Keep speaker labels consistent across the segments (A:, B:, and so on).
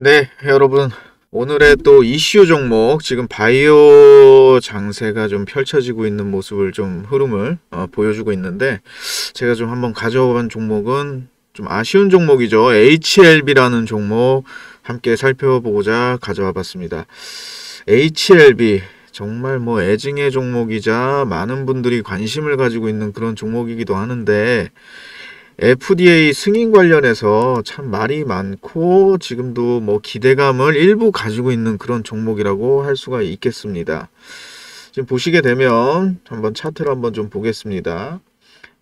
A: 네, 여러분. 오늘의 또 이슈 종목, 지금 바이오 장세가 좀 펼쳐지고 있는 모습을 좀 흐름을 보여주고 있는데, 제가 좀 한번 가져온 종목은 좀 아쉬운 종목이죠. HLB라는 종목 함께 살펴보고자 가져와 봤습니다. HLB, 정말 뭐 애증의 종목이자 많은 분들이 관심을 가지고 있는 그런 종목이기도 하는데, FDA 승인 관련해서 참 말이 많고 지금도 뭐 기대감을 일부 가지고 있는 그런 종목이라고 할 수가 있겠습니다. 지금 보시게 되면 한번 차트를 한번 좀 보겠습니다.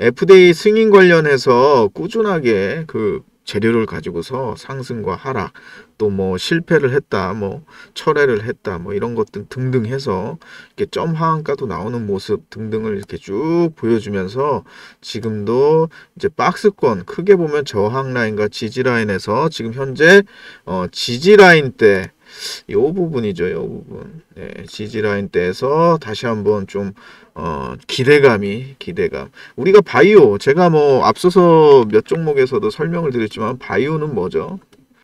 A: FDA 승인 관련해서 꾸준하게 그 재료를 가지고서 상승과 하락, 또 뭐 실패를 했다, 뭐 철회를 했다, 뭐 이런 것들 등등 해서 이렇게 점 하한가도 나오는 모습 등등을 이렇게 쭉 보여주면서 지금도 이제 박스권 크게 보면 저항 라인과 지지 라인에서 지금 현재 지지 라인 때 이 부분이죠. 이 부분. 네, 지지 라인 때에서 다시 한번 좀 기대감. 우리가 바이오, 제가 뭐 앞서서 몇 종목에서도 설명을 드렸지만 바이오는 뭐죠?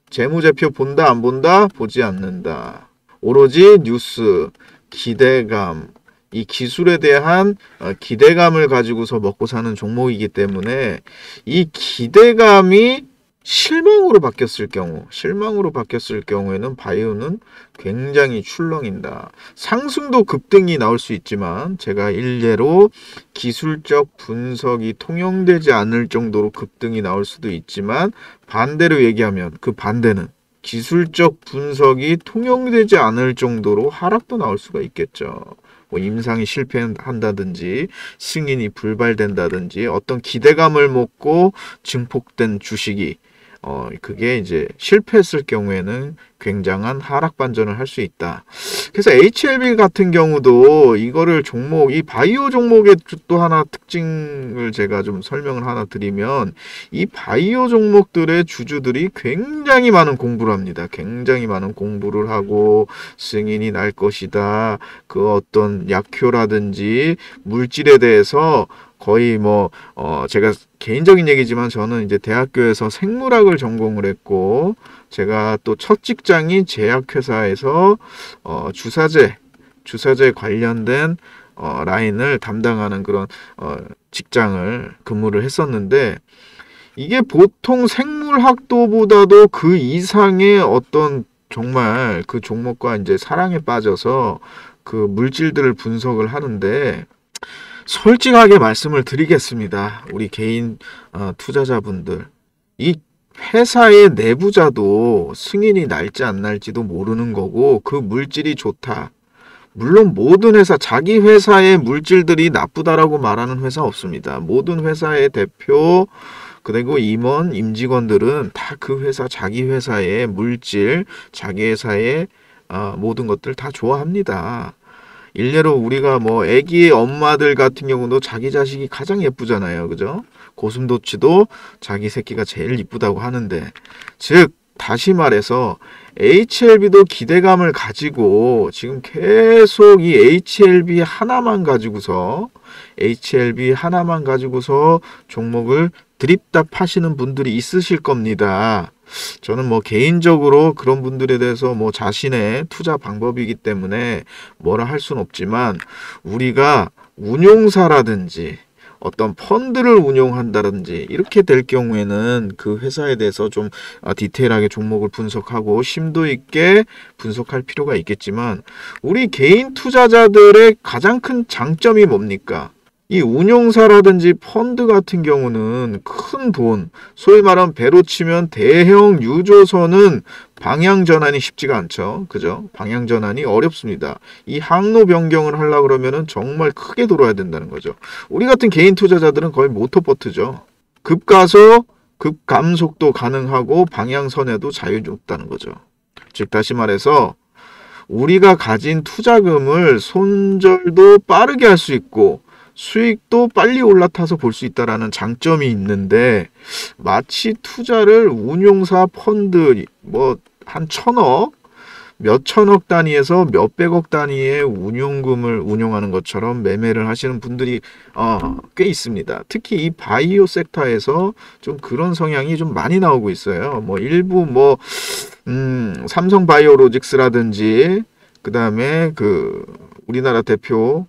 A: 재무제표 본다 안 본다? 보지 않는다. 오로지 뉴스, 기대감, 이 기술에 대한 기대감을 가지고서 먹고 사는 종목이기 때문에 이 기대감이 실망으로 바뀌었을 경우에는 바이오는 굉장히 출렁인다. 상승도 급등이 나올 수 있지만 제가 일례로 기술적 분석이 통용되지 않을 정도로 급등이 나올 수도 있지만 반대로 얘기하면 그 반대는 기술적 분석이 통용되지 않을 정도로 하락도 나올 수가 있겠죠. 뭐 임상이 실패한다든지 승인이 불발된다든지 어떤 기대감을 먹고 증폭된 주식이 그게 이제 실패했을 경우에는 굉장한 하락 반전을 할 수 있다. 그래서 HLB 같은 경우도 이거를 종목, 이 바이오 종목의 또 하나 특징을 제가 좀 설명을 하나 드리면 이 바이오 종목들의 주주들이 굉장히 많은 공부를 합니다. 굉장히 많은 공부를 하고 승인이 날 것이다. 그 어떤 약효라든지 물질에 대해서 거의 뭐 제가 개인적인 얘기지만 저는 이제 대학교에서 생물학을 전공을 했고 제가 또 첫 직장이 제약회사에서 주사제 관련된 라인을 담당하는 그런 직장을 근무를 했었는데 이게 보통 생물학도보다도 그 이상의 어떤 정말 그 종목과 이제 사랑에 빠져서 그 물질들을 분석을 하는데 솔직하게 말씀을 드리겠습니다. 우리 개인 투자자분들, 이 회사의 내부자도 승인이 날지 안 날지도 모르는 거고 그 물질이 좋다. 물론 모든 회사, 자기 회사의 물질들이 나쁘다라고 말하는 회사 없습니다. 모든 회사의 대표 그리고 임원, 임직원들은 다 그 회사, 자기 회사의 물질, 자기 회사의 모든 것들 다 좋아합니다. 일례로 우리가 뭐 애기 엄마들 같은 경우도 자기 자식이 가장 예쁘잖아요. 그죠? 고슴도치도 자기 새끼가 제일 이쁘다고 하는데 즉 다시 말해서 HLB도 기대감을 가지고 지금 계속 이 HLB 하나만 가지고서 종목을 드립답 하시는 분들이 있으실 겁니다. 저는 뭐 개인적으로 그런 분들에 대해서 뭐 자신의 투자 방법이기 때문에 뭐라 할 수는 없지만 우리가 운용사라든지 어떤 펀드를 운용한다든지 이렇게 될 경우에는 그 회사에 대해서 좀 디테일하게 종목을 분석하고 심도 있게 분석할 필요가 있겠지만 우리 개인 투자자들의 가장 큰 장점이 뭡니까? 이 운용사라든지 펀드 같은 경우는 큰 돈, 소위 말하면 배로 치면 대형 유조선은 방향 전환이 쉽지가 않죠. 그죠? 방향 전환이 어렵습니다. 이 항로 변경을 하려고 그러면은 정말 크게 돌아야 된다는 거죠. 우리 같은 개인 투자자들은 거의 모터보트죠. 급가속, 급감속도 가능하고 방향선에도 자유가 없다는 거죠. 즉 다시 말해서 우리가 가진 투자금을 손절도 빠르게 할 수 있고 수익도 빨리 올라타서 볼 수 있다라는 장점이 있는데 마치 투자를 운용사 펀드 뭐 한 천억 몇 천억 단위에서 몇 백억 단위의 운용금을 운용하는 것처럼 매매를 하시는 분들이 꽤 있습니다. 특히 이 바이오 섹터에서 좀 그런 성향이 좀 많이 나오고 있어요. 뭐 일부 뭐 삼성바이오로직스라든지 그 다음에 그 우리나라 대표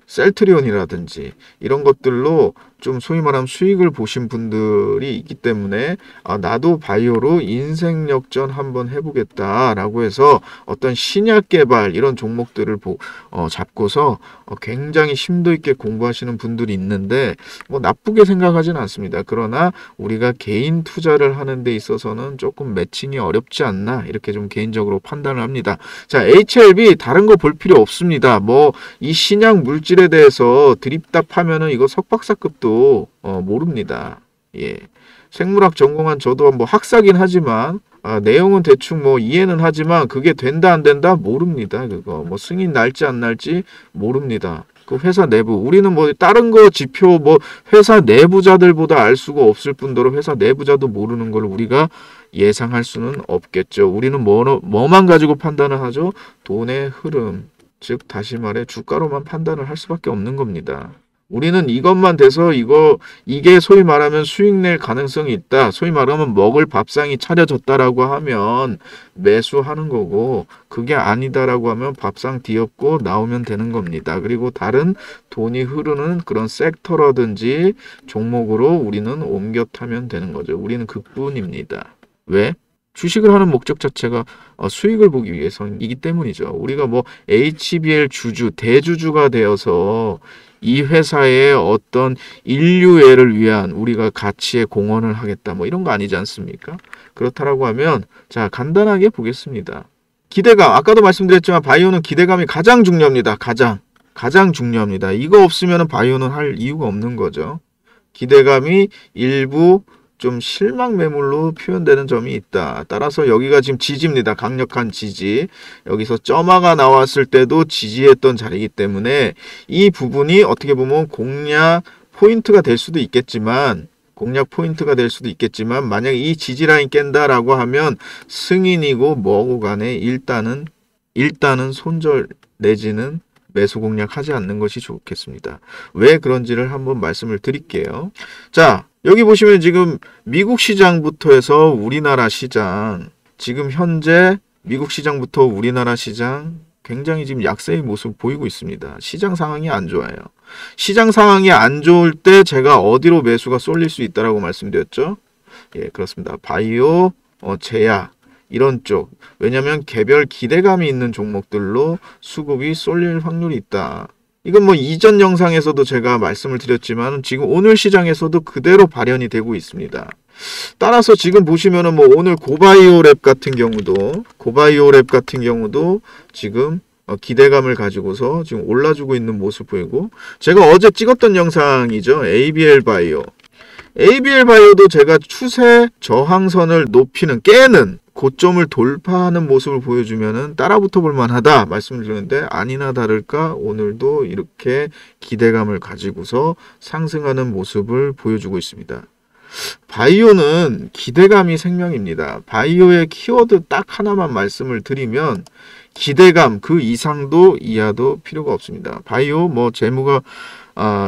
A: 셀트리온이라든지 이런 것들로 좀 소위 말하면 수익을 보신 분들이 있기 때문에 나도 바이오로 인생 역전 한번 해보겠다라고 해서 어떤 신약 개발 이런 종목들을 잡고서 굉장히 심도 있게 공부하시는 분들이 있는데 뭐 나쁘게 생각하진 않습니다. 그러나 우리가 개인 투자를 하는 데 있어서는 조금 매칭이 어렵지 않나 이렇게 좀 개인적으로 판단을 합니다. 자, HLB 다른 거 볼 필요 없습니다. 뭐 이 신약 물질에 대해서 드립답하면은 이거 석박사급도 모릅니다. 예. 생물학 전공한 저도 뭐 학사긴 하지만 내용은 대충 뭐 이해는 하지만 그게 된다 안 된다 모릅니다. 그거 뭐 승인 날지 안 날지 모릅니다. 그 회사 내부 우리는 뭐 다른 거 지표 뭐 회사 내부자들보다 알 수가 없을 뿐더러 회사 내부자도 모르는 걸 우리가 예상할 수는 없겠죠. 우리는 뭐만 가지고 판단을 하죠? 돈의 흐름. 즉 다시 말해 주가로만 판단을 할 수밖에 없는 겁니다. 우리는 이것만 돼서 이게 소위 말하면 수익 낼 가능성이 있다. 소위 말하면 먹을 밥상이 차려졌다라고 하면 매수하는 거고 그게 아니다라고 하면 밥상 뒤엎고 나오면 되는 겁니다. 그리고 다른 돈이 흐르는 그런 섹터라든지 종목으로 우리는 옮겨 타면 되는 거죠. 우리는 그뿐입니다. 왜? 주식을 하는 목적 자체가 수익을 보기 위해서이기 때문이죠. 우리가 뭐 HBL 대주주가 되어서 이 회사의 어떤 인류애를 위한 우리가 가치에 공헌을 하겠다 뭐 이런 거 아니지 않습니까? 그렇다라고 하면 자 간단하게 보겠습니다. 기대감 아까도 말씀드렸지만 바이오는 기대감이 가장 중요합니다. 가장 중요합니다. 이거 없으면 바이오는 할 이유가 없는 거죠. 기대감이 일부 좀 실망 매물로 표현되는 점이 있다. 따라서 여기가 지금 지지입니다. 강력한 지지. 여기서 점화가 나왔을 때도 지지했던 자리이기 때문에 이 부분이 어떻게 보면 공략 포인트가 될 수도 있겠지만 만약 이 지지 라인 깬다라고 하면 승인이고 뭐고 간에 일단은 손절 내지는 매수 공략하지 않는 것이 좋겠습니다. 왜 그런지를 한번 말씀을 드릴게요. 자, 여기 보시면 지금 미국 시장부터 해서 우리나라 시장, 지금 현재 미국 시장부터 우리나라 시장 굉장히 지금 약세의 모습 보이고 있습니다. 시장 상황이 안 좋아요. 시장 상황이 안 좋을 때 제가 어디로 매수가 쏠릴 수 있다라고 말씀드렸죠? 예, 그렇습니다. 바이오, 제약 이런 쪽. 왜냐하면 개별 기대감이 있는 종목들로 수급이 쏠릴 확률이 있다. 이건 뭐 이전 영상에서도 제가 말씀을 드렸지만 지금 오늘 시장에서도 그대로 발현이 되고 있습니다. 따라서 지금 보시면은 뭐 오늘 고바이오랩 같은 경우도 지금 기대감을 가지고서 지금 올라주고 있는 모습 보이고 제가 어제 찍었던 영상이죠. ABL 바이오도 제가 추세 저항선을 깨는 고점을 돌파하는 모습을 보여주면은 따라붙어 볼 만하다 말씀을 드렸는데 아니나 다를까 오늘도 이렇게 기대감을 가지고서 상승하는 모습을 보여주고 있습니다. 바이오는 기대감이 생명입니다. 바이오의 키워드 딱 하나만 말씀을 드리면 기대감 그 이상도 이하도 필요가 없습니다. 바이오 뭐 재무가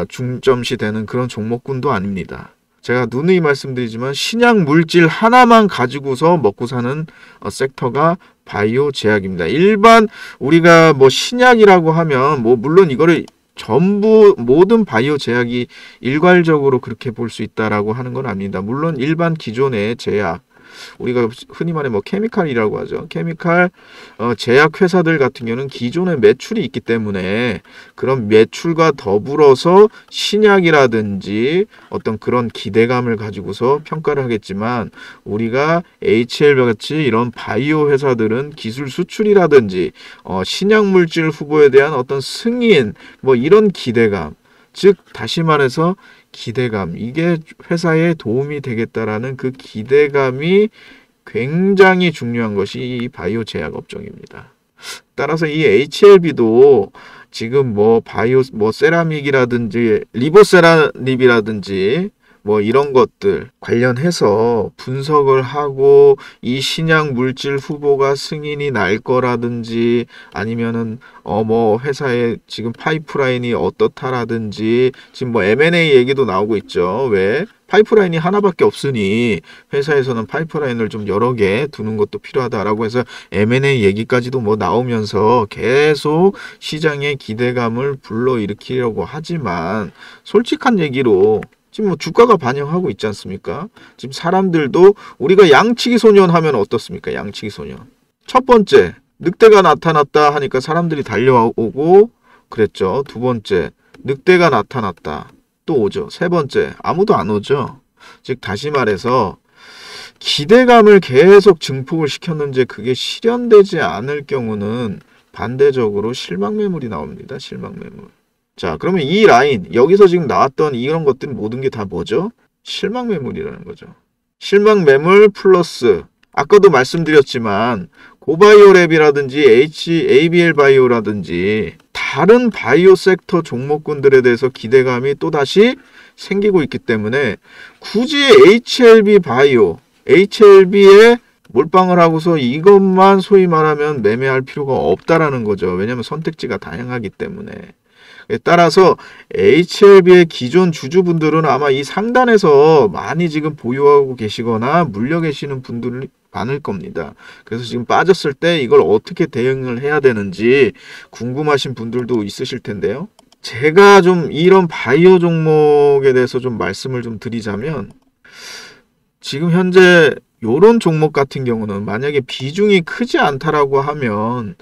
A: 중점시 되는 그런 종목군도 아닙니다. 제가 누누이 말씀드리지만 신약 물질 하나만 가지고서 먹고 사는 섹터가 바이오 제약입니다. 일반 우리가 뭐 신약이라고 하면 뭐 물론 이거를 전부 모든 바이오 제약이 일괄적으로 그렇게 볼 수 있다라고 하는 건 아닙니다. 물론 일반 기존의 제약 우리가 흔히 말해 뭐 케미칼이라고 하죠. 케미칼 제약 회사들 같은 경우는 기존의 매출이 있기 때문에 그런 매출과 더불어서 신약이라든지 어떤 그런 기대감을 가지고서 평가를 하겠지만 우리가 HL 같이 이런 바이오 회사들은 기술 수출이라든지 신약 물질 후보에 대한 어떤 승인 뭐 이런 기대감 즉 다시 말해서 기대감 이게 회사에 도움이 되겠다라는 그 기대감이 굉장히 중요한 것이 이 바이오 제약 업종입니다. 따라서 이 HLB도 지금 뭐 바이오 뭐 세라믹이라든지 리보세라닙이라든지 뭐 이런 것들 관련해서 분석을 하고 이 신약 물질 후보가 승인이 날 거라든지 아니면은 뭐 회사에 지금 파이프라인이 어떻다라든지 지금 뭐 M&A 얘기도 나오고 있죠. 왜? 파이프라인이 하나밖에 없으니 회사에서는 파이프라인을 좀 여러 개 두는 것도 필요하다라고 해서 M&A 얘기까지도 뭐 나오면서 계속 시장의 기대감을 불러일으키려고 하지만 솔직한 얘기로 지금 뭐 주가가 반영하고 있지 않습니까? 지금 사람들도 우리가 양치기 소년 하면 어떻습니까? 양치기 소년. 첫 번째, 늑대가 나타났다 하니까 사람들이 달려오고 그랬죠. 두 번째, 늑대가 나타났다. 또 오죠. 세 번째, 아무도 안 오죠. 즉 다시 말해서 기대감을 계속 증폭을 시켰는지 그게 실현되지 않을 경우는 반대적으로 실망 매물이 나옵니다. 실망 매물. 자, 그러면 이 라인, 여기서 지금 나왔던 이런 것들 모든 게 다 뭐죠? 실망 매물이라는 거죠. 실망 매물 플러스 아까도 말씀드렸지만 고바이오랩이라든지 ABL 바이오라든지 다른 바이오 섹터 종목군들에 대해서 기대감이 또다시 생기고 있기 때문에 굳이 HLB 바이오, HLB에 몰빵을 하고서 이것만 소위 말하면 매매할 필요가 없다라는 거죠. 왜냐하면 선택지가 다양하기 때문에. 따라서 HLB의 기존 주주분들은 아마 이 상단에서 많이 지금 보유하고 계시거나 물려 계시는 분들이 많을 겁니다. 그래서 지금 빠졌을 때 이걸 어떻게 대응을 해야 되는지 궁금하신 분들도 있으실 텐데요. 제가 좀 이런 바이오 종목에 대해서 좀 말씀을 좀 드리자면 지금 현재 요런 종목 같은 경우는 만약에 비중이 크지 않다라고 하면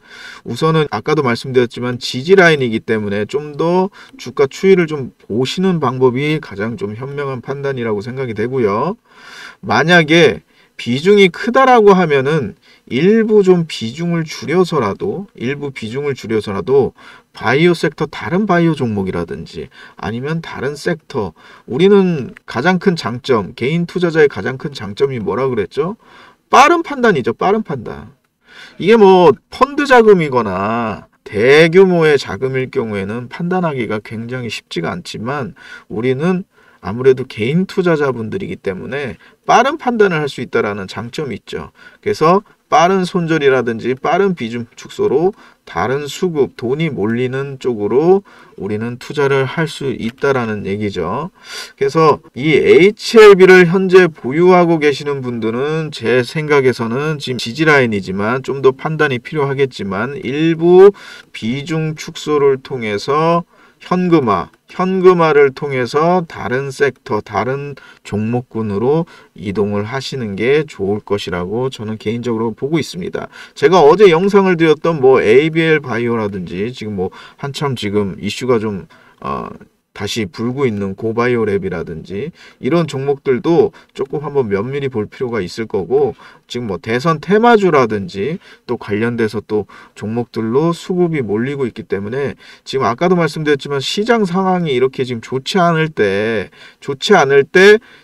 A: 우선은 아까도 말씀드렸지만 지지 라인이기 때문에 좀 더 주가 추이를 좀 보시는 방법이 가장 좀 현명한 판단이라고 생각이 되고요. 만약에 비중이 크다라고 하면은 일부 비중을 줄여서라도 바이오 섹터 다른 바이오 종목이라든지 아니면 다른 섹터 우리는 가장 큰 장점 개인 투자자의 가장 큰 장점이 뭐라 그랬죠? 빠른 판단이죠. 빠른 판단. 이게 뭐 펀드 자금이거나 대규모의 자금일 경우에는 판단하기가 굉장히 쉽지가 않지만 우리는 아무래도 개인 투자자분들이기 때문에 빠른 판단을 할 수 있다는 장점이 있죠. 그래서 빠른 손절이라든지 빠른 비중 축소로 다른 수급, 돈이 몰리는 쪽으로 우리는 투자를 할 수 있다라는 얘기죠. 그래서 이 HLB를 현재 보유하고 계시는 분들은 제 생각에서는 지금 지지라인이지만 좀 더 판단이 필요하겠지만 일부 비중 축소를 통해서 현금화를 통해서 다른 섹터, 다른 종목군으로 이동을 하시는 게 좋을 것이라고 저는 개인적으로 보고 있습니다. 제가 어제 영상을 드렸던 뭐 ABL 바이오라든지 지금 뭐 한참 지금 이슈가 좀 다시 불고 있는 고바이오랩이라든지 이런 종목들도 조금 한번 면밀히 볼 필요가 있을 거고 지금 뭐 대선 테마주라든지 또 관련돼서 또 종목들로 수급이 몰리고 있기 때문에 지금 아까도 말씀드렸지만 시장 상황이 이렇게 지금 좋지 않을 때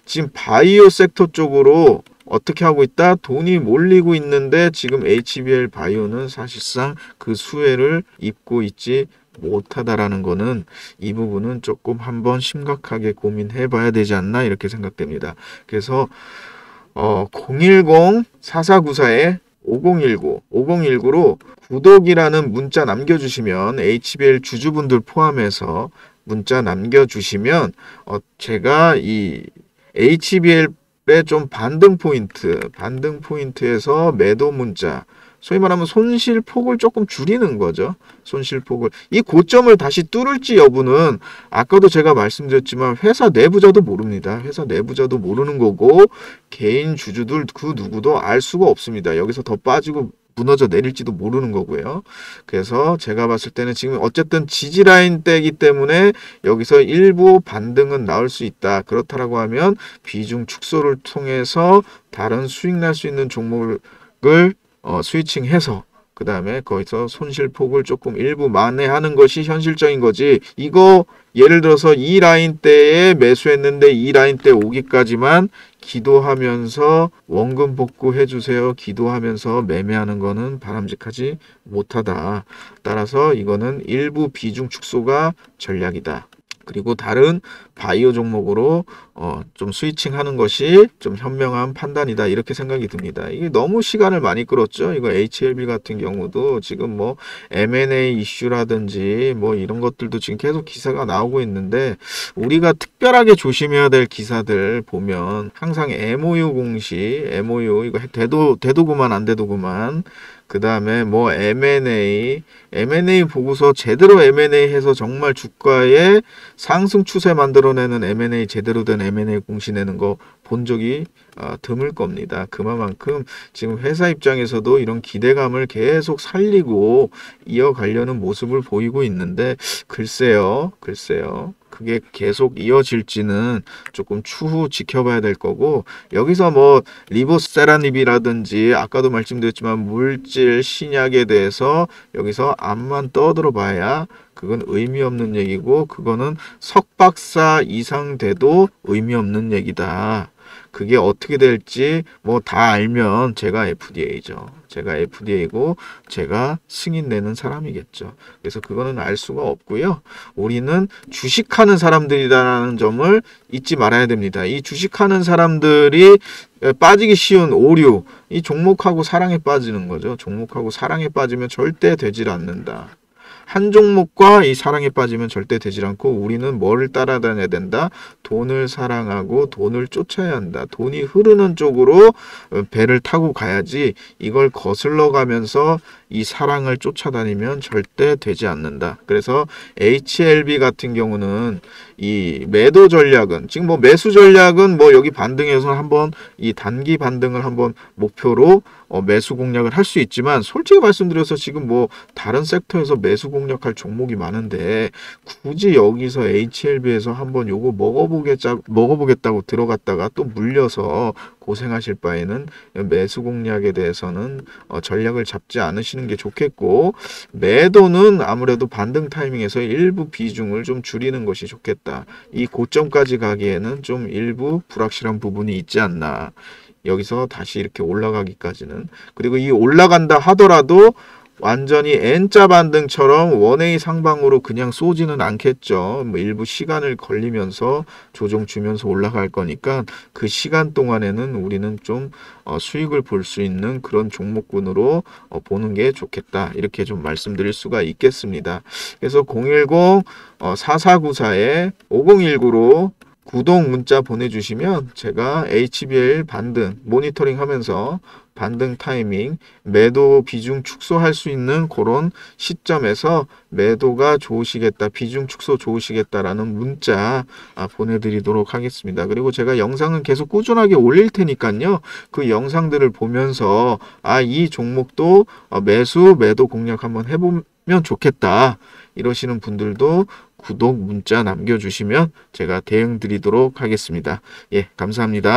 A: 지금 바이오 섹터 쪽으로 어떻게 하고 있다? 돈이 몰리고 있는데 지금 HBL 바이오는 사실상 그 수혜를 입고 있지 못하다라는 거는 이 부분은 조금 한번 심각하게 고민해 봐야 되지 않나 이렇게 생각됩니다. 그래서 010-4494-5019로 구독이라는 문자 남겨주시면 HBL 주주분들 포함해서 문자 남겨주시면 제가 이 HBL의 좀 반등 포인트에서 매도 문자 소위 말하면 손실폭을 조금 줄이는 거죠. 손실폭을. 이 고점을 다시 뚫을지 여부는 아까도 제가 말씀드렸지만 회사 내부자도 모릅니다. 회사 내부자도 모르는 거고 개인 주주들 그 누구도 알 수가 없습니다. 여기서 더 빠지고 무너져 내릴지도 모르는 거고요. 그래서 제가 봤을 때는 지금 어쨌든 지지라인 때이기 때문에 여기서 일부 반등은 나올 수 있다. 그렇다라고 하면 비중 축소를 통해서 다른 수익 날 수 있는 종목을 스위칭해서 그 다음에 거기서 손실폭을 조금 일부 만회하는 것이 현실적인 거지. 이거 예를 들어서 이 라인 때에 매수했는데 이 라인 때 오기까지만 기도하면서 원금 복구해 주세요. 기도하면서 매매하는 거는 바람직하지 못하다. 따라서 이거는 일부 비중 축소가 전략이다. 그리고 다른 바이오 종목으로 좀 스위칭하는 것이 좀 현명한 판단이다 이렇게 생각이 듭니다. 이게 너무 시간을 많이 끌었죠. 이거 HLB 같은 경우도 지금 뭐 M&A 이슈라든지 뭐 이런 것들도 지금 계속 기사가 나오고 있는데 우리가 특별하게 조심해야 될 기사들 보면 항상 MOU 공시, MOU 이거 돼도 그만 안 돼도 그만. 그 다음에 뭐 M&A 보고서 제대로 M&A 해서 정말 주가에 상승 추세 만들어내는 M&A 제대로 된 M&A 공시 내는 거 본 적이 드물 겁니다. 그만큼 지금 회사 입장에서도 이런 기대감을 계속 살리고 이어가려는 모습을 보이고 있는데 글쎄요. 그게 계속 이어질지는 조금 추후 지켜봐야 될 거고 여기서 뭐 리보세라닙이라든지 아까도 말씀드렸지만 물질 신약에 대해서 여기서 앞만 떠들어 봐야 그건 의미 없는 얘기고 그거는 석박사 이상 돼도 의미 없는 얘기다. 그게 어떻게 될지 뭐 다 알면 제가 FDA죠. 제가 FDA고 제가 승인 내는 사람이겠죠. 그래서 그거는 알 수가 없고요. 우리는 주식하는 사람들이라는 점을 잊지 말아야 됩니다. 이 주식하는 사람들이 빠지기 쉬운 오류, 이 종목하고 사랑에 빠지는 거죠. 종목하고 사랑에 빠지면 절대 되질 않는다. 한 종목과 이 사랑에 빠지면 절대 되질 않고 우리는 뭐를 따라다녀야 된다? 돈을 사랑하고 돈을 쫓아야 한다. 돈이 흐르는 쪽으로 배를 타고 가야지 이걸 거슬러 가면서 이 사랑을 쫓아다니면 절대 되지 않는다. 그래서 HLB 같은 경우는 이 매도 전략은 지금 뭐 매수 전략은 뭐 여기 반등에서 한번 이 단기 반등을 한번 목표로 매수 공략을 할 수 있지만 솔직히 말씀드려서 지금 뭐 다른 섹터에서 매수 공략할 종목이 많은데 굳이 여기서 HLB에서 한번 요거 먹어보겠다고 들어갔다가 또 물려서 고생하실 바에는 매수 공략에 대해서는 전략을 잡지 않으시는 게 좋겠고 매도는 아무래도 반등 타이밍에서 일부 비중을 좀 줄이는 것이 좋겠다. 이 고점까지 가기에는 좀 일부 불확실한 부분이 있지 않나. 여기서 다시 이렇게 올라가기까지는. 그리고 이 올라간다 하더라도 완전히 N자 반등처럼 원웨이 상방으로 그냥 쏘지는 않겠죠. 뭐 일부 시간을 걸리면서 조정 주면서 올라갈 거니까 그 시간 동안에는 우리는 좀 수익을 볼 수 있는 그런 종목군으로 보는 게 좋겠다. 이렇게 좀 말씀드릴 수가 있겠습니다. 그래서 010-4494에 5019로 구독 문자 보내주시면 제가 HBL 반등 모니터링 하면서 반등 타이밍, 매도 비중 축소할 수 있는 그런 시점에서 매도가 좋으시겠다, 비중 축소 좋으시겠다라는 문자 보내드리도록 하겠습니다. 그리고 제가 영상은 계속 꾸준하게 올릴 테니까요. 그 영상들을 보면서 이 종목도 매도 공략 한번 해보면 좋겠다. 이러시는 분들도 구독 문자 남겨주시면 제가 대응 드리도록 하겠습니다. 예, 감사합니다.